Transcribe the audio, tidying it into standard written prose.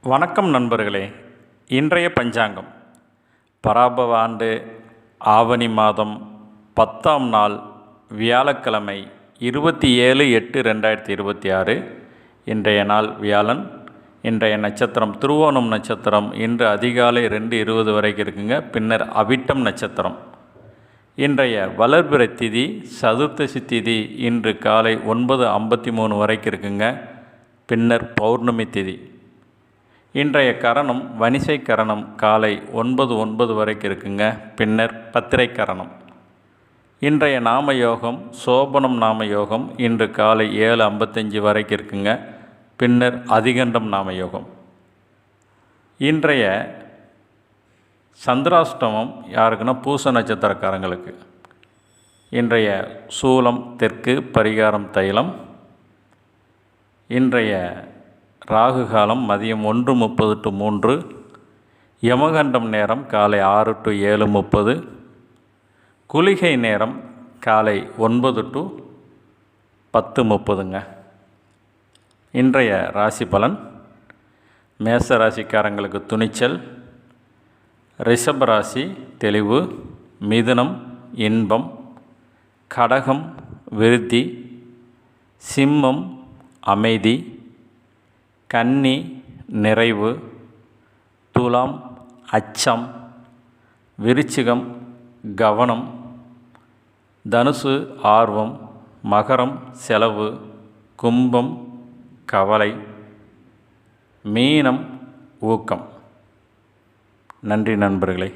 வணக்கம் நண்பர்களே. இன்றைய பஞ்சாங்கம் பராபவ ஆண்டு ஆவணி மாதம் 10ஆம் நாள் வியாழக்கிழமை 27/8/2026. இன்றைய நாள் வியாழன். இன்றைய நட்சத்திரம் திருவோணம் நட்சத்திரம். இன்று அதிகாலை 2:20 வரைக்கும் இருக்குங்க. பின்னர் அவிட்டம் நட்சத்திரம். இன்றைய வளர்பிறை திதி சதுர்த்தசி திதி இன்று காலை 9:53 வரைக்கும் இருக்குங்க. பின்னர் பௌர்ணமி திதி. இன்றைய கரணம் வணிசை கரணம் காலை 9:09 வரைக்கும் இருக்குங்க. பின்னர் பத்திரை கரணம். இன்றைய நாம யோகம் சோபனம் நாம யோகம் இன்று காலை 7:55 வரைக்கும் இருக்குங்க. பின்னர் அதிகண்டம் நாம யோகம். இன்றைய சந்திராஷ்டமம் யாருக்குன்னா பூச நட்சத்திரக்காரங்களுக்கு. இன்றைய சூலம் தெற்கு, பரிகாரம் தைலம். இன்றைய ராகு காலம் மதியம் 1:30 to 3. யமகண்டம் நேரம் காலை 6 to 7:30. குளிகை நேரம் காலை 9 to 10:30ங்க. இன்றைய ராசி பலன். மேச ராசிக்காரங்களுக்கு துணிச்சல், ரிஷபராசி தெளிவு, மிதுனம் இன்பம், கடகம் விருத்தி, சிம்மம் அமைதி, கன்னி நிறைவு, துலாம் அச்சம், விருச்சிகம் கவனம், தனுசு ஆர்வம், மகரம் செலவு, கும்பம் கவலை, மீனம் ஊக்கம். நன்றி நண்பர்களே.